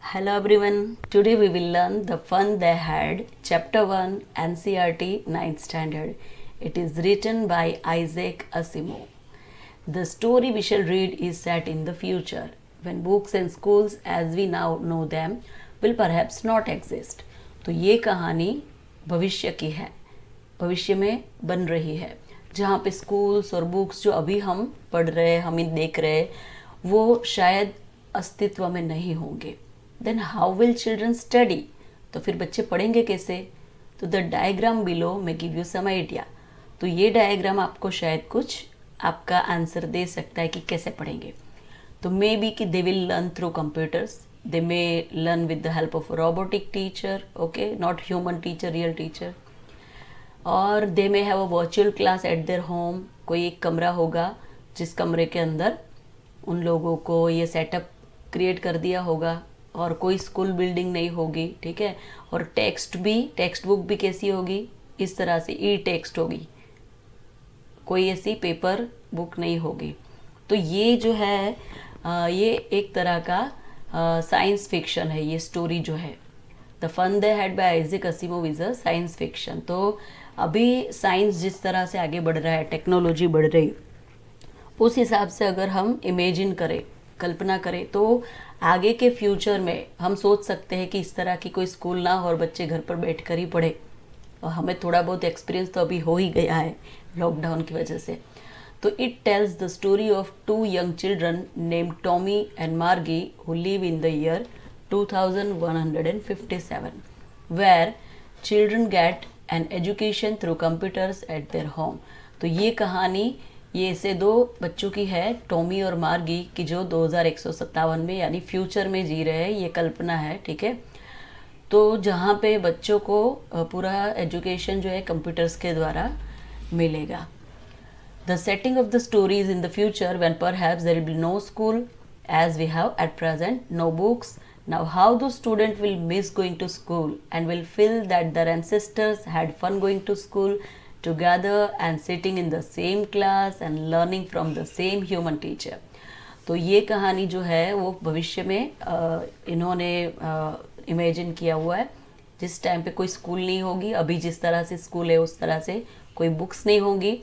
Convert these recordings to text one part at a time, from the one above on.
Hello everyone. Today we will learn The Fun They Had, Chapter 1, NCERT 9th Standard. It is written by Isaac Asimov. The story we shall read is set in the future, when books and schools as we now know them will perhaps not exist. तो ये कहानी भविष्य की है, भविष्य में बन रही है, जहाँ पे स्कूल्स और बुक्स जो अभी हम पढ़ रहे हैं, हम देख रहे हैं, वो शायद अस्तित्व में नहीं होंगे. Then how will children study? तो फिर बच्चे पढ़ेंगे कैसे? तो द डायग्राम बिलो में गिव यू सम आइडिया. तो ये डायग्राम आपको शायद कुछ आपका आंसर दे सकता है कि कैसे पढ़ेंगे. तो मे बी कि they will learn through computers, they may learn with the help of robotic teacher, okay, not human teacher, real teacher. और they may have a virtual class at their home. कोई एक कमरा होगा जिस कमरे के अंदर उन लोगों को ये सेटअप क्रिएट कर दिया होगा, और कोई स्कूल बिल्डिंग नहीं होगी, ठीक है. और टेक्स्ट बुक भी कैसी होगी? इस तरह से ई टेक्स्ट होगी, कोई ऐसी पेपर बुक नहीं होगी. तो ये जो है ये एक तरह का साइंस फिक्शन है. ये स्टोरी जो है the fun they had by Isaac Asimov is a science fiction. तो अभी साइंस जिस तरह से आगे बढ़ रहा है, टेक्नोलॉजी बढ़ रही, उस हिसाब से अगर हम इमेजिन करें, कल्पना करें, तो आगे के फ्यूचर में हम सोच सकते हैं कि इस तरह की कोई स्कूल ना हो और बच्चे घर पर बैठकर ही पढ़े. और हमें थोड़ा बहुत एक्सपीरियंस तो अभी हो ही गया है लॉकडाउन की वजह से. तो it tells the story of two young children named Tommy and Margie who live in the year 2157, where children get an education through computers at their home. तो ये कहानी ये ऐसे दो बच्चों की है, टॉमी और मार्गी की, जो 2157 में यानी फ्यूचर में जी रहे हैं. ये कल्पना है, ठीक है. तो जहाँ पे बच्चों को पूरा एजुकेशन जो है कंप्यूटर्स के द्वारा मिलेगा. The setting of the story is in the future when perhaps there will be no school as we have at present, no books. Now how the student will miss going to school and will feel that their ancestors had fun going to school together and sitting in the same class and learning from the same human teacher. तो ये कहानी जो है वो भविष्य में इन्होंने imagine किया हुआ है, जिस टाइम पे कोई स्कूल नहीं होगी. अभी जिस तरह से स्कूल है उस तरह से कोई बुक्स नहीं होंगी,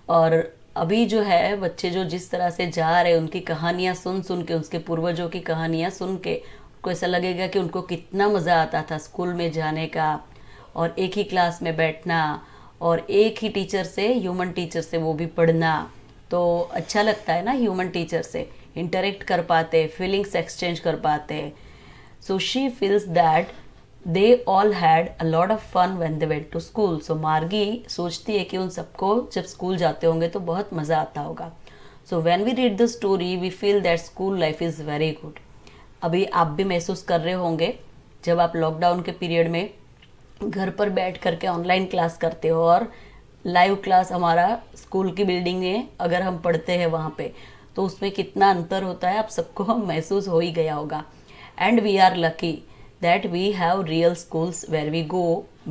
और अभी जो है बच्चे जो जिस तरह से जा रहे हैं, उनकी कहानियाँ सुन सुन के, उसके पूर्वजों की कहानियाँ सुन के उनको ऐसा लगेगा कि उनको कितना मज़ा आता था स्कूल में जाने का, और एक ही क्लास में बैठना, और एक ही टीचर से, ह्यूमन टीचर से वो भी पढ़ना. तो अच्छा लगता है ना, ह्यूमन टीचर से इंटरेक्ट कर पाते, फीलिंग्स एक्सचेंज कर पाते. So she feels that they all had a lot of fun when they went to school. So Margie सोचती है कि उन सबको जब स्कूल जाते होंगे तो बहुत मज़ा आता होगा. So when we read the story we feel that school life is very good. अभी आप भी महसूस कर रहे होंगे जब आप लॉकडाउन के पीरियड में घर पर बैठ करके ऑनलाइन क्लास करते हो, और लाइव क्लास हमारा स्कूल की बिल्डिंग में अगर हम पढ़ते हैं वहाँ पे, तो उसमें कितना अंतर होता है आप सबको महसूस हो ही गया होगा. And we are lucky that we have real schools where we go,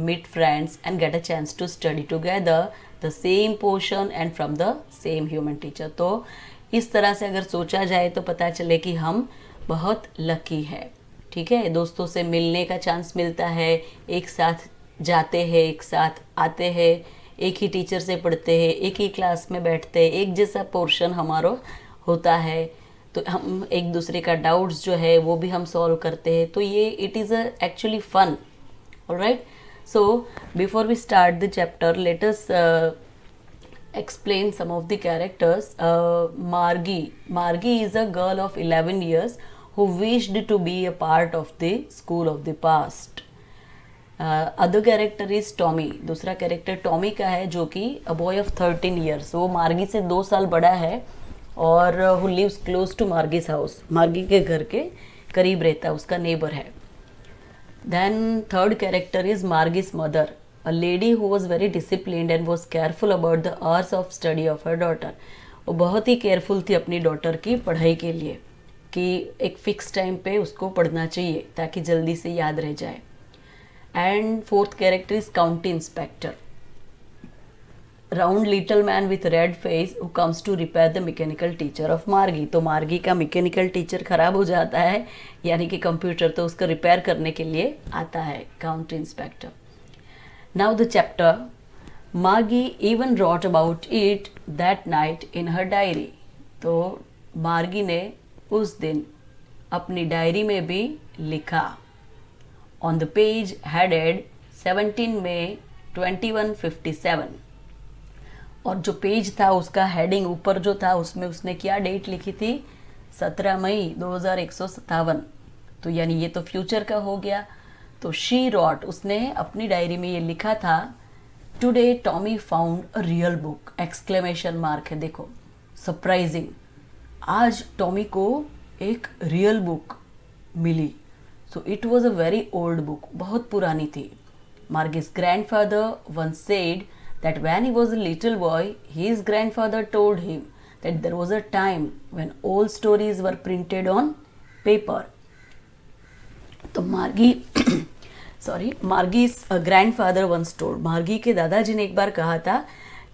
meet friends and get a chance to study together the same portion and from the same human teacher. तो इस तरह से अगर सोचा जाए तो पता चले कि हम बहुत लकी है, ठीक है. दोस्तों से मिलने का चांस मिलता है, एक साथ जाते हैं, एक साथ आते हैं, एक ही टीचर से पढ़ते हैं, एक ही क्लास में बैठते हैं, एक जैसा पोर्शन हमारा होता है. तो हम एक दूसरे का डाउट्स जो है वो भी हम सॉल्व करते हैं. तो ये it is actually fun. Alright, so before we start the chapter let us explain some of the characters. Margie is a girl of 11 years who wished to be a part of the school of the past. Other character is Tommy. दूसरा character Tommy का है, जो कि a boy of 13 years. वो मार्गी से 2 साल बड़ा है, और who lives close to मार्गी's house. मार्गी के घर के करीब रहता है, उसका नेबर है. Then third character is Margie's mother, a lady who was very disciplined and was careful about the hours of study of her daughter. वो बहुत ही केयरफुल थी अपनी डॉटर की पढ़ाई के लिए, कि एक फिक्स टाइम पे उसको पढ़ना चाहिए ताकि जल्दी से याद रह जाए. And fourth character is county inspector. Round little man with red face who comes to repair the mechanical teacher of Margie. तो मार्गी का मैकेनिकल टीचर खराब हो जाता है, यानी कि कंप्यूटर, तो उसका रिपेयर करने के लिए आता है county inspector. Now the chapter Margie even wrote about it that night in her diary. तो मार्गी ने उस दिन अपनी डायरी में भी लिखा। ऑन द पेज हेडेड 17 मई 2157। और जो पेज था उसका हेडिंग ऊपर जो था उसमें उसने क्या डेट लिखी थी, 17 मई 2157। तो यानी ये तो फ्यूचर का हो गया। तो शी रॉट, उसने अपनी डायरी में ये लिखा था, today Tommy found a real book, exclamation mark है, देखो सरप्राइजिंग, आज टॉमी को एक रियल बुक मिली। So it was a very old book, बहुत पुरानी थी। मार्गी's grandfather once said that when he was a little boy, his grandfather told him that there was a time when all stories were printed on paper. तो मार्गी मार्गी's grandfather once told, मार्गी के दादाजी ने एक बार कहा था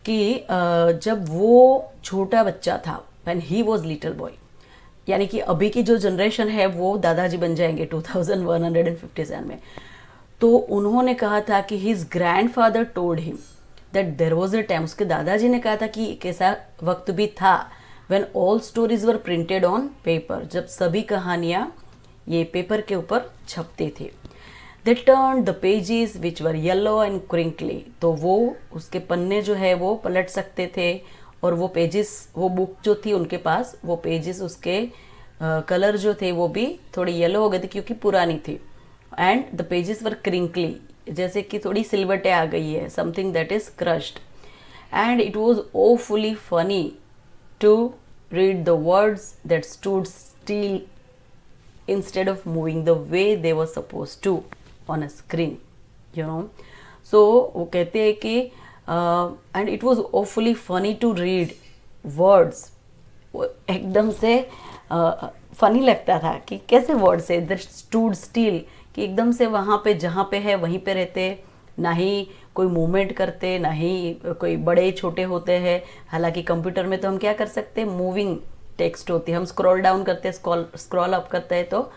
कि जब वो छोटा बच्चा था, when he was little boy, यानी कि अभी की जो जनरेशन है वो दादाजी बन जाएंगे 2157 में। तो उन्होंने कहा था कि his grandfather told him that there was a time, उसके दादाजी ने कहा था कि एक ऐसा वक्त भी था, when all stories were printed on paper, जब सभी कहानियाँ ये पेपर के ऊपर छपते थे। They turn the pages which were yellow and crinkly, तो वो उसके पन्ने जो है वो पलट सकते थे, और वो पेजेस, वो बुक जो थी उनके पास, वो पेजेस उसके कलर जो थे वो भी थोड़ी येलो हो गए थे क्योंकि पुरानी थी। And the pages were crinkly, जैसे कि थोड़ी सिलवटें आ गई है, something that is crushed. And it was awfully funny to read the words that stood still instead of moving the way they were suppose to on a screen, you know. So वो कहते हैं कि and it was awfully funny to read words, एकदम से funny लगता था कि कैसे वर्ड्स है, दैट स्टूड स्टिल, कि एकदम से वहाँ पे जहाँ पे है वहीं पे रहते, ना ही कोई मूवमेंट करते, ना ही कोई बड़े छोटे होते हैं। हालांकि कंप्यूटर में तो हम क्या कर सकते हैं, मूविंग टेक्स्ट होती है, हम स्क्रॉल डाउन करते हैं, स्क्रॉल अप करते हैं तो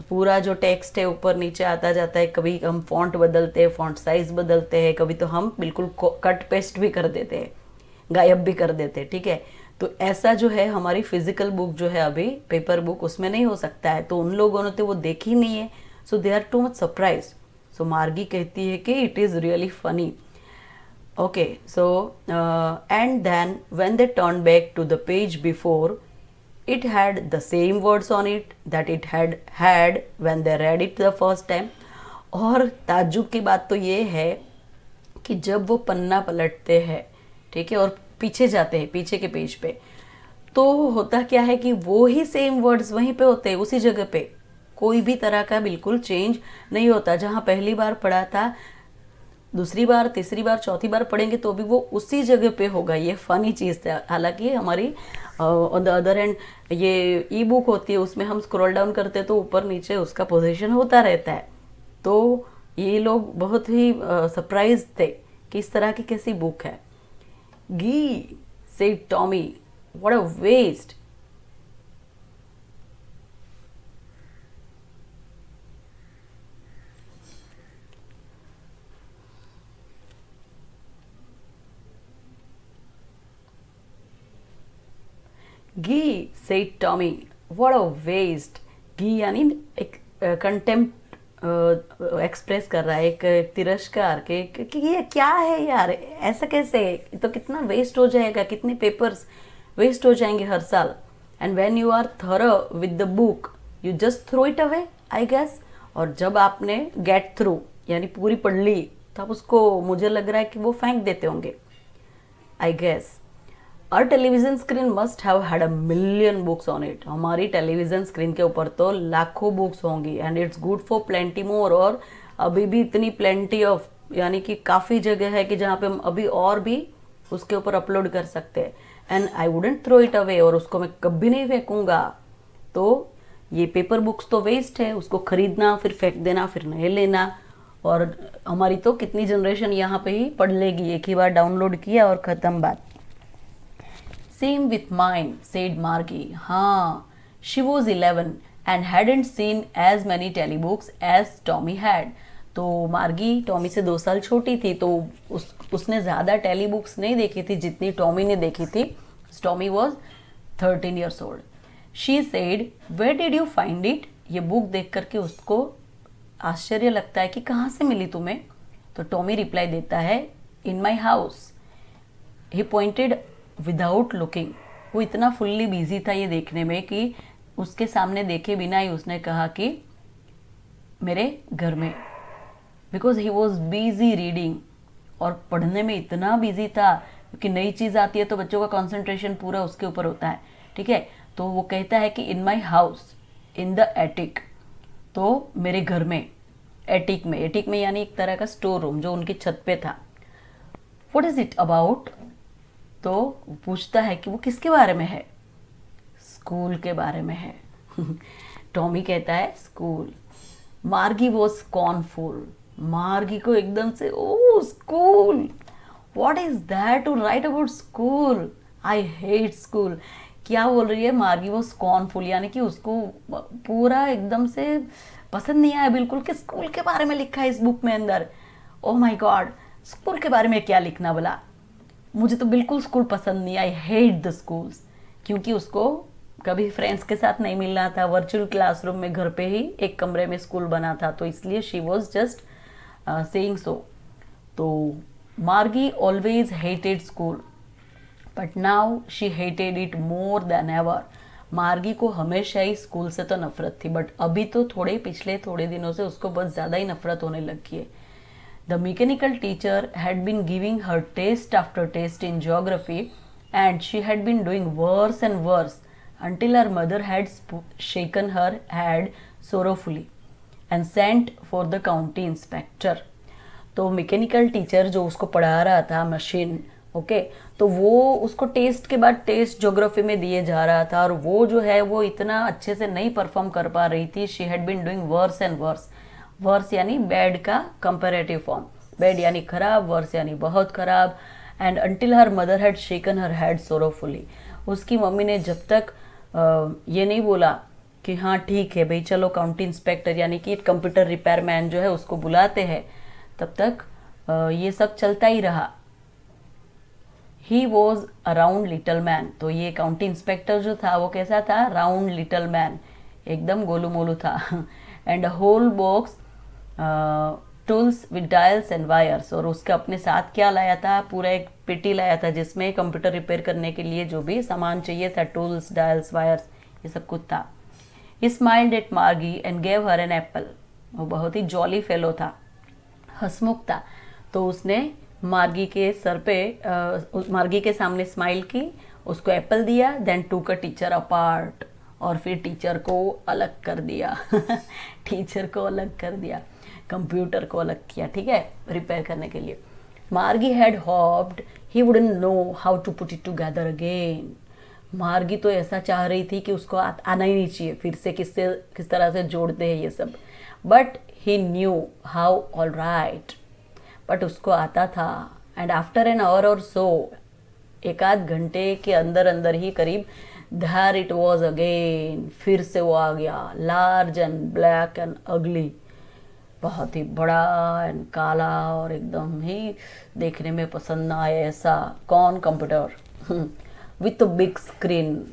पूरा जो टेक्स्ट है ऊपर नीचे आता जाता है। कभी हम फॉन्ट बदलते हैं, फॉन्ट साइज बदलते हैं, कभी तो हम बिल्कुल कट पेस्ट भी कर देते हैं, गायब भी कर देते हैं, ठीक है। तो ऐसा जो है हमारी फिजिकल बुक जो है अभी पेपर बुक, उसमें नहीं हो सकता है। तो उन लोगों ने तो वो देखी नहीं है, so they are too much surprise. So Margie कहती है कि it is really funny. Okay, so and then when they turn back to the page before, it had the same words on it that it had had when they read it the first time। और ताज्जुब की बात तो ये है कि जब वो पन्ना पलटते हैं, ठीक है, और पीछे जाते हैं, पीछे के पेज पे, तो होता क्या है कि वो ही सेम वर्ड्स वहीं पे होते हैं, उसी जगह पे, कोई भी तरह का बिल्कुल चेंज नहीं होता। जहाँ पहली बार पढ़ा था, दूसरी बार, तीसरी बार, चौथी बार पढ़ेंगे तो भी वो उसी जगह पे होगा। ये फनी चीज़ है। हालांकि हमारी ऑन द अदर हैंड ये ई बुक होती है, उसमें हम स्क्रॉल डाउन करते हैं तो ऊपर नीचे उसका पोजीशन होता रहता है। तो ये लोग बहुत ही सरप्राइज थे कि इस तरह की कैसी बुक है। Gee said Tommy, what a waste. Gee said Tommy, what a waste. Gee यानी एक कंटेम्प्ट एक्सप्रेस कर रहा है, एक तिरस्कार के कि ये क्या है यार, ऐसा कैसे, तो कितना वेस्ट हो जाएगा, कितने पेपर्स वेस्ट हो जाएंगे हर साल। And when you are through with the book you just throw it away, I guess. और जब आपने गेट थ्रू यानी पूरी पढ़ ली तो आप उसको, मुझे लग रहा है कि वो फेंक देते होंगे, I guess. Our television screen must have had a million books on it। हमारी टेलीविज़न स्क्रीन के ऊपर तो लाखों बुक्स होंगी। And it's good for plenty more, और अभी भी इतनी प्लेंटी ऑफ, यानी कि काफ़ी जगह है कि जहाँ पे हम अभी और भी उसके ऊपर अपलोड कर सकते हैं। And I wouldn't throw it away, और उसको मैं कभी नहीं फेंकूँगा। तो ये पेपर बुक्स तो वेस्ट है, उसको खरीदना, फिर फेंक देना, फिर नहीं लेना, और हमारी तो कितनी जनरेशन यहाँ पे ही पढ़ लेगी, एक ही बार डाउनलोड किया और ख़त्म बात। Same with mine said Margie. हाँ, she was 11 and hadn't seen as many telebooks as Tommy had. तो मार्गी टॉमी से 2 साल छोटी थी, तो उसने ज़्यादा टेली बुक्स नहीं देखी थी जितनी टॉमी ने देखी थी। Tommy was 13 years old. She said, where did you find it? ये बुक देख करके उसको आश्चर्य लगता है कि कहाँ से मिली तुम्हें? तो टॉमी रिप्लाई देता है, in my house. He pointed without looking. वो इतना फुल्ली बिजी था ये देखने में कि उसके सामने देखे बिना ही उसने कहा कि मेरे घर में। Because he was busy reading, और पढ़ने में इतना बिजी था क्योंकि नई चीज़ आती है तो बच्चों का कंसंट्रेशन पूरा उसके ऊपर होता है, ठीक है। तो वो कहता है कि in my house in the attic, तो मेरे घर में, एटिक में। एटिक में यानी एक तरह का स्टोर रूम जो उनकी छत पे था। What is it about? तो पूछता है कि वो किसके बारे में है? स्कूल के बारे में है। टॉमी कहता है स्कूल। मार्गी वॉज स्कॉर्नफुल। मार्गी को एकदम से, oh school, what is that to write about school, I hate school. क्या बोल रही है मार्गी? वो स्कॉर्नफुल, यानी कि उसको पूरा एकदम से पसंद नहीं आया बिल्कुल कि स्कूल के बारे में लिखा है इस बुक में अंदर। ओह माय गॉड, स्कूल के बारे में क्या लिखना भला? मुझे तो बिल्कुल स्कूल पसंद नहीं, आई हेट द स्कूल्स। क्योंकि उसको कभी फ्रेंड्स के साथ नहीं मिलना था, वर्चुअल क्लासरूम में घर पे ही एक कमरे में स्कूल बना था, तो इसलिए she was just saying so. तो मार्गी always hated school but now she hated it more than ever. मार्गी को हमेशा ही स्कूल से तो नफरत थी, बट अभी तो पिछले थोड़े दिनों से उसको बहुत ज़्यादा ही नफरत होने लगी है। The mechanical teacher had been giving her test after test in geography, and she had been doing worse and worse until her mother had shaken her head sorrowfully and sent for the county inspector. तो mechanical teacher जो उसको पढ़ा रहा था machine, okay, तो वो उसको test के बाद टेस्ट ज्योग्राफी में दिए जा रहा था, और वो जो है वो इतना अच्छे से नहीं परफॉर्म कर पा रही थी। She had been doing worse and worse. Worse यानी बैड का कंपैरेटिव फॉर्म, बैड यानी खराब, वर्स यानी बहुत खराब। And until her mother had shaken her head sorrowfully. उसकी मम्मी ने जब तक ये नहीं बोला कि हाँ ठीक है भाई चलो काउंटी इंस्पेक्टर यानी कि कंप्यूटर रिपेयर मैन जो है उसको बुलाते हैं, तब तक ये सब चलता ही रहा। He was a round little man. तो ये काउंटी इंस्पेक्टर जो था वो कैसा था? राउंड लिटल मैन, एकदम गोलू मोलू था। And whole box tools with dials and wires. और उसके अपने साथ क्या लाया था? पूरा एक पेटी लाया था जिसमें कंप्यूटर रिपेयर करने के लिए जो भी सामान चाहिए था, टूल्स, डायल्स, वायर्स, ये सब कुछ था। He smiled at Margie and gave her an apple. वो बहुत ही जॉली फेलो था, हंसमुख था। तो उसने मार्गी के सर पे मार्गी के सामने स्माइल की, उसको एप्पल दिया, देन टूक अ टीचर अपार्ट, और फिर टीचर को अलग कर दिया। टीचर को अलग कर दिया, कंप्यूटर को अलग किया, ठीक है, रिपेयर करने के लिए। Margie had hoped he wouldn't know how to put it together again. Margie तो ऐसा चाह रही थी कि उसको आना ही नहीं चाहिए फिर से किस तरह से जोड़ते हैं ये सब, but he knew how all right, but उसको आता था। एंड आफ्टर एन आवर और सो, एक आध घंटे के अंदर अंदर ही करीब, there it was again, फिर से वो आ गया, लार्ज एंड ब्लैक एंड अगली, बहुत ही बड़ा एंड काला और एकदम ही देखने में पसंद ना आए ऐसा। कौन? Computer. With a big screen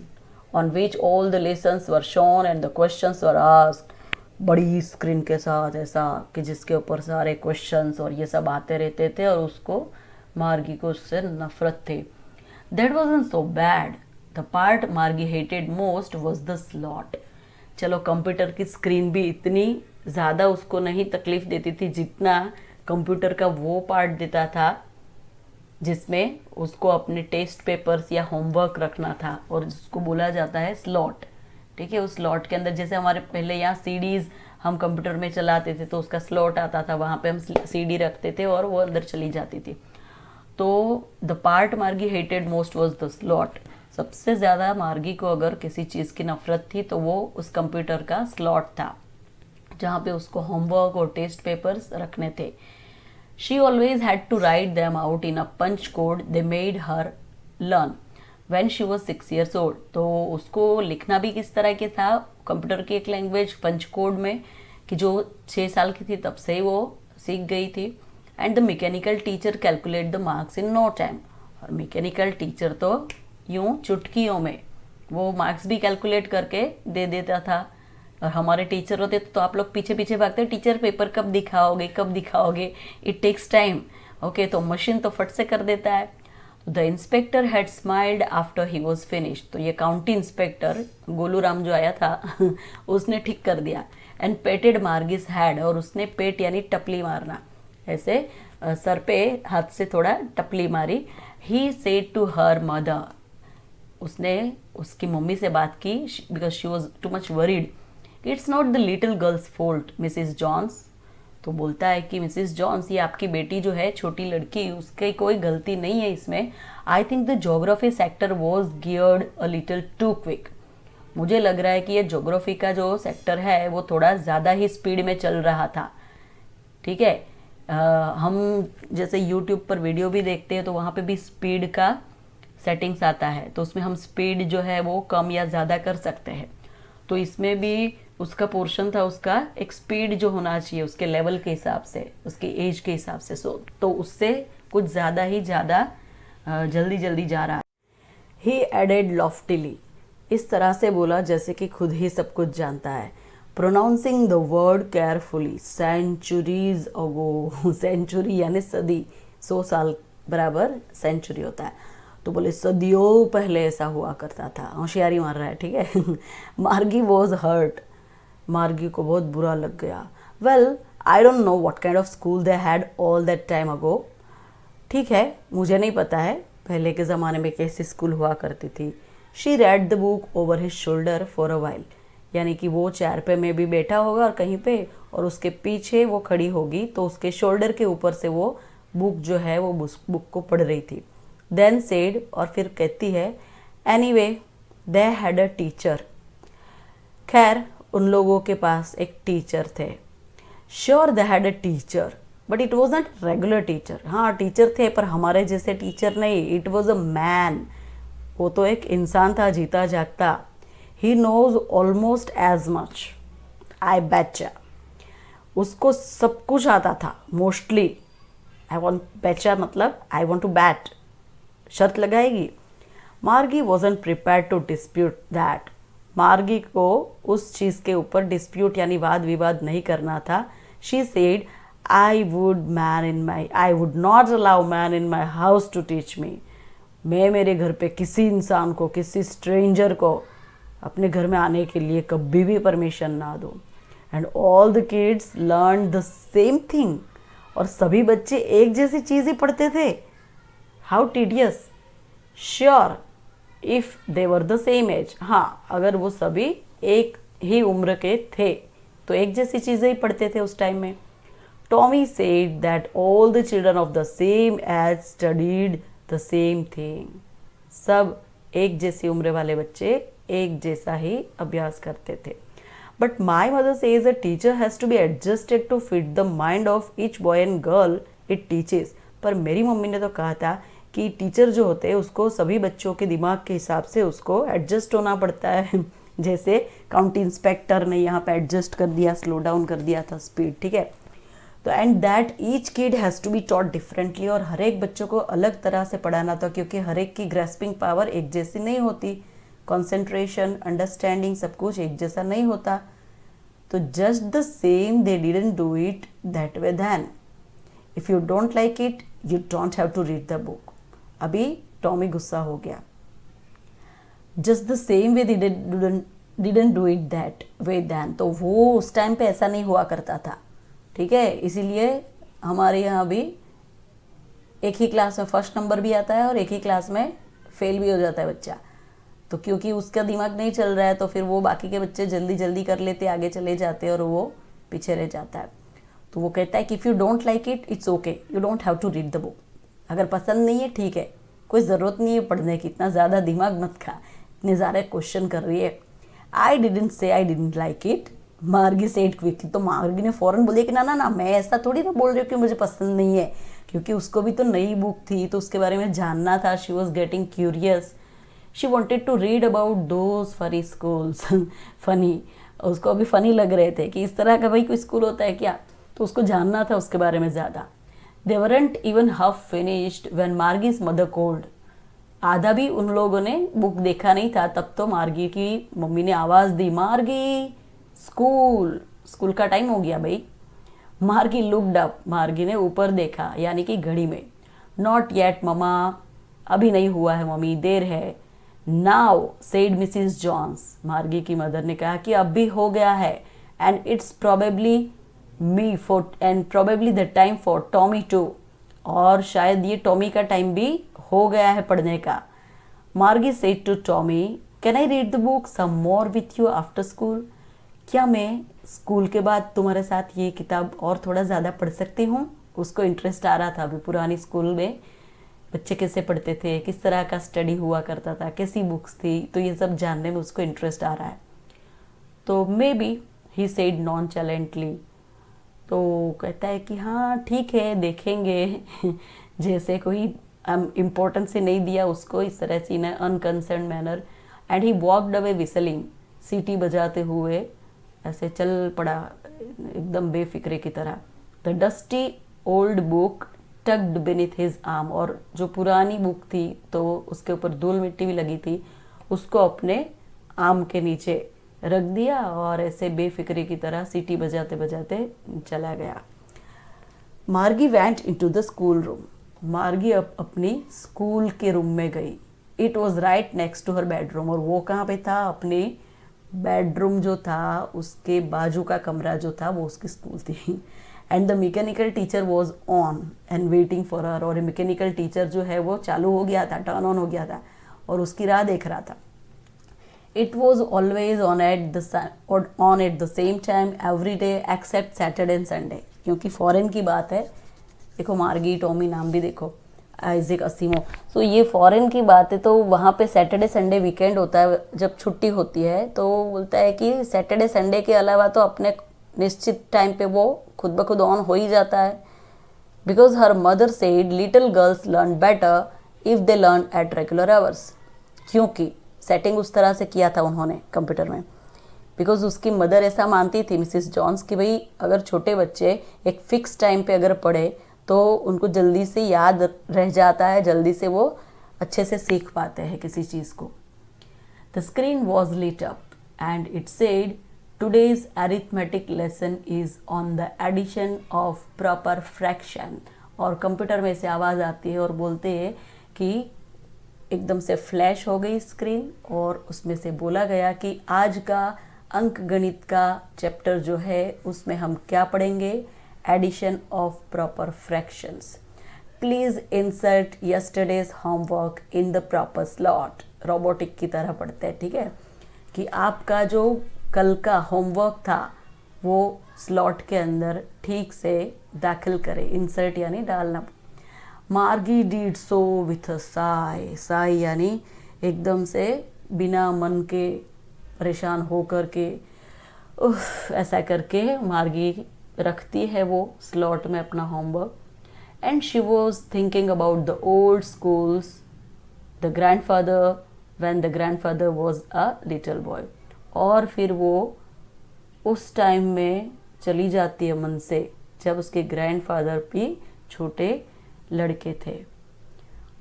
on which all the lessons were shown and the questions were asked. बड़ी स्क्रीन के साथ ऐसा कि जिसके ऊपर सारे क्वेश्चंस और ये सब आते रहते थे, और उसको मार्गी को उससे नफरत थी। That wasn't so bad, the part Margie hated most was the slot. चलो कंप्यूटर की स्क्रीन भी इतनी ज़्यादा उसको नहीं तकलीफ देती थी जितना कंप्यूटर का वो पार्ट देता था जिसमें उसको अपने टेस्ट पेपर्स या होमवर्क रखना था, और जिसको बोला जाता है स्लॉट, ठीक है। उस स्लॉट के अंदर, जैसे हमारे पहले यहाँ सीडीज़ हम कंप्यूटर में चलाते थे तो उसका स्लॉट आता था, वहाँ पे हम सीडी रखते थे और वो अंदर चली जाती थी। तो the part Margie hated most was the slot. सबसे ज़्यादा मार्गी को अगर किसी चीज़ की नफरत थी तो वो उस कंप्यूटर का स्लॉट था। जहाँ पे उसको होमवर्क और टेस्ट पेपर्स रखने थे। She always had to write them out in a punch code they made her learn when she was 6 years old। तो उसको लिखना भी किस तरह के था, कंप्यूटर की एक लैंग्वेज पंच कोड में, कि जो 6 साल की थी तब से ही वो सीख गई थी। And the mechanical teacher calculate the marks in no time. और मैकेनिकल टीचर तो यूं चुटकियों में वो मार्क्स भी कैलकुलेट करके दे देता था। और हमारे टीचर होते तो आप लोग पीछे पीछे भागते, टीचर पेपर कब दिखाओगे कब दिखाओगे, इट टेक्स टाइम। ओके, तो मशीन तो फट से कर देता है। The inspector had smiled after he was finish. तो ये काउंटी इंस्पेक्टर गोलू राम जो आया था उसने ठीक कर दिया। एंड पेटेड मार्गिस हैड, और उसने पेट यानी टपली मारना, ऐसे सर पे हाथ से थोड़ा टपली मारी। He said to her mother, उसने उसकी मम्मी से बात की, because she was too much worried. It's not the little girl's fault Mrs Jones. तो बोलता है कि मिसिस जॉन्स, ये आपकी बेटी जो है छोटी लड़की, उसकी कोई गलती नहीं है इसमें। I think the geography sector was geared a little too quick. मुझे लग रहा है कि ये जोग्राफी का जो सेक्टर है वो थोड़ा ज़्यादा ही स्पीड में चल रहा था। ठीक है, हम जैसे यूट्यूब पर वीडियो भी देखते हैं तो वहाँ पे भी स्पीड का सेटिंग्स आता है, तो उसमें हम स्पीड जो है वो कम या ज़्यादा कर सकते हैं। तो इसमें भी उसका पोर्शन था, उसका एक स्पीड जो होना चाहिए उसके लेवल के हिसाब से, उसके एज के हिसाब से, तो उससे कुछ ज़्यादा ही ज़्यादा जल्दी जल्दी जा रहा है। ही एडेड लॉफ्टिली, इस तरह से बोला जैसे कि खुद ही सब कुछ जानता है। Pronouncing the word carefully, centuries ago, century यानी सदी, 100 साल बराबर सेंचुरी होता है। तो बोले सदियों पहले ऐसा हुआ करता था। होशियारी मार रहा है, ठीक है। मार्गी वॉज हर्ट, मार्गी को बहुत बुरा लग गया। Well I don't know what kind of school they had all that time ago. ठीक है, मुझे नहीं पता है पहले के ज़माने में कैसी स्कूल हुआ करती थी। She read the book over his shoulder for a while, यानी कि वो चेयर पे में भी बैठा होगा और कहीं पे, और उसके पीछे वो खड़ी होगी तो उसके शोल्डर के ऊपर से वो बुक जो है वो बुक को पढ़ रही थी। देन सेड, और फिर कहती है, anyway they had a teacher. खैर उन लोगों के पास एक टीचर थे। Sure they had a teacher but it was not regular teacher. हाँ टीचर थे पर हमारे जैसे टीचर नहीं, इट वॉज अ मैन। वो तो एक इंसान था जीता जागता। He knows almost as much, I betcha. उसको सब कुछ आता था मोस्टली। आई वॉन्ट बेचा मतलब आई वॉन्ट टू बैट, शर्त लगाएगी। Margie wasn't prepared to dispute that. Margie को उस चीज़ के ऊपर डिस्प्यूट यानी वाद विवाद नहीं करना था। She said, I would not allow man in my house to teach me. मैं मेरे घर पे किसी इंसान को, किसी स्ट्रेंजर को अपने घर में आने के लिए कभी भी परमिशन ना दूँ। And all the kids learn the same thing, और सभी बच्चे एक जैसी चीज़ ही पढ़ते थे। How tedious. Sure if they were the same age, हाँ अगर वो सभी एक ही उम्र के थे तो एक जैसी चीज़ें ही पढ़ते थे उस टाइम में। Tommy said that all the children of the same age studied the same thing. सब एक जैसी उम्र वाले बच्चे एक जैसा ही अभ्यास करते थे। But my mother says a teacher has to be adjusted to fit the mind of each boy and girl it teaches. पर मेरी मम्मी ने तो कहा था कि टीचर जो होते हैं उसको सभी बच्चों के दिमाग के हिसाब से उसको एडजस्ट होना पड़ता है। जैसे काउंटी इंस्पेक्टर ने यहाँ पे एडजस्ट कर दिया, स्लो डाउन कर दिया था स्पीड, ठीक है। तो and that each kid has to be taught differently, और हर एक बच्चों को अलग तरह से पढ़ाना था क्योंकि हर एक की ग्रेस्पिंग पावर एक जैसी नहीं होती, कंसंट्रेशन, अंडरस्टैंडिंग सब कुछ एक जैसा नहीं होता। तो just the same they didn't do it that way then. If you don't like it you don't have to read the book. अभी टॉमी गुस्सा हो गया। Just the same way didn't do it that way then, तो वो उस time पे ऐसा नहीं हुआ करता था, ठीक है। इसीलिए हमारे यहाँ भी एक ही क्लास में फर्स्ट नंबर भी आता है और एक ही क्लास में फेल भी हो जाता है बच्चा। तो क्योंकि उसका दिमाग नहीं चल रहा है तो फिर वो बाकी के बच्चे जल्दी जल्दी कर लेते, आगे चले जाते और वो पीछे रह जाता है। तो वो कहता है कि if you don't like it it's okay, you don't have to read the book. अगर पसंद नहीं है ठीक है, कोई ज़रूरत नहीं है पढ़ने की, इतना ज़्यादा दिमाग मत खा, इतने ज़्यादा क्वेश्चन कर रही है। I didn't say I didn't like it, मार्गी सेड क्विकली। तो मार्गी ने फौरन बोली कि ना ना ना, मैं ऐसा थोड़ी ना बोल रही हूँ कि मुझे पसंद नहीं है, क्योंकि उसको भी तो नई बुक थी तो उसके बारे में जानना था। She was getting curious, she wanted to read about those funny schools. Funny, उसको अभी फनी लग रहे थे कि इस तरह का भाई कोई स्कूल होता है क्या, तो उसको जानना था उसके बारे में ज़्यादा। They weren't even half finished when Margie's mother called. आधा भी उन लोगों ने बुक देखा नहीं था, तब तो मार्गी की मम्मी ने आवाज़ दी, मार्गी स्कूल, स्कूल का टाइम हो गया भाई। मार्गी लुक्ड अप, मार्गी ने ऊपर देखा यानी कि घड़ी में। नॉट येट ममा, अभी नहीं हुआ है मम्मी, देर है। नाउ सेड मिसिस जॉन्स, मार्गी की मदर ने कहा कि अब भी हो गया है। And it's probably me for and probably the time for Tommy too, और शायद ये टॉमी का टाइम भी हो गया है पढ़ने का। Margie said to Tommy, can I read the book some more with you after school? क्या मैं स्कूल के बाद तुम्हारे साथ ये किताब और थोड़ा ज़्यादा पढ़ सकती हूँ? उसको इंटरेस्ट आ रहा था अभी पुरानी स्कूल में बच्चे कैसे पढ़ते थे, किस तरह का स्टडी हुआ करता था, कैसी बुक्स थी, तो ये सब जानने में उसको इंटरेस्ट आ रहा है। तो maybe he said nonchalantly, तो कहता है कि हाँ ठीक है देखेंगे। जैसे कोई इम्पोर्टेंस से नहीं दिया उसको, इस तरह से in unconcerned manner. And he walked away whistling, सीटी बजाते हुए ऐसे चल पड़ा एकदम बेफिक्रे की तरह। The dusty old book tugged beneath his arm, और जो पुरानी बुक थी तो उसके ऊपर धूल मिट्टी भी लगी थी, उसको अपने आर्म के नीचे रख दिया और ऐसे बेफिक्रे की तरह सीटी बजाते बजाते चला गया। Margie went into the school room, Margie अपनी स्कूल के रूम में गई। It was right next to her bedroom, और वो कहाँ पे था? अपने बेडरूम जो था उसके बाजू का कमरा जो था वो उसकी स्कूल थी। And the mechanical teacher was on and waiting for her, और मैकेनिकल टीचर जो है वो चालू हो गया था, टर्न ऑन हो गया था और उसकी राह देख रहा था। It was always on at the same time every day except Saturday and Sunday, क्योंकि फॉरेन की बात है। देखो मार्गी, टॉमी नाम भी देखो, आइजैक असीमो, सो ये फॉरेन की बात है, तो वहाँ पे सैटरडे संडे वीकेंड होता है, जब छुट्टी होती है तो बोलता है कि सैटरडे संडे के अलावा तो अपने निश्चित टाइम पे वो खुद ब खुद ऑन हो ही जाता है। Because her mother said little girls learn better if they learn at regular hours, क्योंकि सेटिंग उस तरह से किया था उन्होंने कंप्यूटर में। बिकॉज उसकी मदर ऐसा मानती थी मिसिस जॉन्स कि भाई अगर छोटे बच्चे एक फिक्स टाइम पे अगर पढ़े तो उनको जल्दी से याद रह जाता है, जल्दी से वो अच्छे से सीख पाते हैं किसी चीज़ को। The screen was lit up and it said today's arithmetic lesson is on the addition of proper fraction, और कंप्यूटर में से आवाज़ आती है और बोलते हैं कि एकदम से फ्लैश हो गई स्क्रीन और उसमें से बोला गया कि आज का अंक गणित का चैप्टर जो है उसमें हम क्या पढ़ेंगे? Addition of proper fractions. Please insert yesterday's homework in the proper slot. Robotic की तरह पढ़ते हैं, ठीक है, कि आपका जो कल का होमवर्क था वो स्लॉट के अंदर ठीक से दाखिल करें। इंसर्ट यानी डालना। मार्गी did so with a Sai, Sai यानी एकदम से बिना मन के परेशान हो कर के ऐसा करके मार्गी रखती है वो स्लॉट में अपना homework. And she was thinking about the old schools, the grandfather when the grandfather was a little boy, और फिर वो उस टाइम में चली जाती है मन से जब उसके ग्रैंडफादर भी छोटे लड़के थे।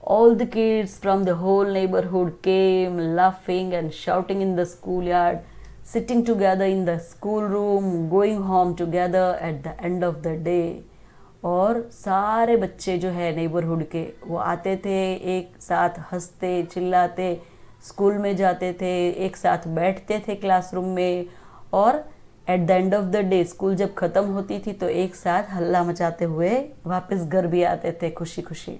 All the kids from the whole neighborhood came laughing and shouting in the schoolyard, sitting together in the schoolroom, going home together at the end of the day. और सारे बच्चे जो है नेबरहुड के वो आते थे, एक साथ हंसते चिल्लाते स्कूल में जाते थे, एक साथ बैठते थे क्लासरूम में, और at the end of the day school जब ख़त्म होती थी तो एक साथ हल्ला मचाते हुए वापस घर भी आते थे खुशी खुशी।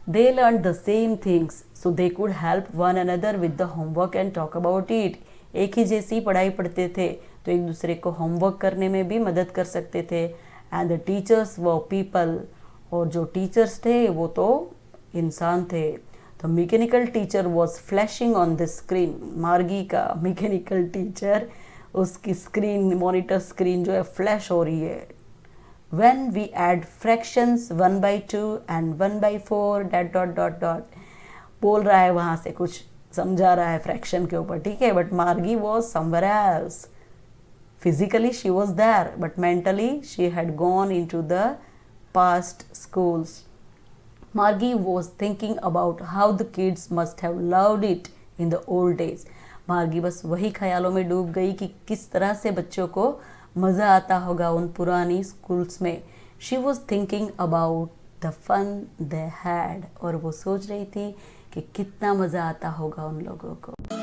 They learned the same things so they could help one another with the homework and talk about it. एक ही जैसी पढ़ाई पढ़ते थे तो एक दूसरे को होमवर्क करने में भी मदद कर सकते थे। And the teachers were people, और जो टीचर्स थे वो तो इंसान थे। The mechanical teacher was flashing on the screen. मार्गी का मैकेनिकल टीचर उसकी स्क्रीन, मॉनिटर स्क्रीन जो है फ्लैश हो रही है। When we add fractions 1/2 and 1/4 dot dot dot dot बोल रहा है, वहाँ से कुछ समझा रहा है फ्रैक्शन के ऊपर, ठीक है। बट मार्गी was somewhere else. Physically she was there, but mentally she had gone into the past schools. Margie was thinking about how the kids must have loved it in the old days. मार्गी बस वही ख्यालों में डूब गई कि किस तरह से बच्चों को मज़ा आता होगा उन पुरानी स्कूल्स में। She was thinking about the fun they had, और वो सोच रही थी कि कितना मज़ा आता होगा उन लोगों को।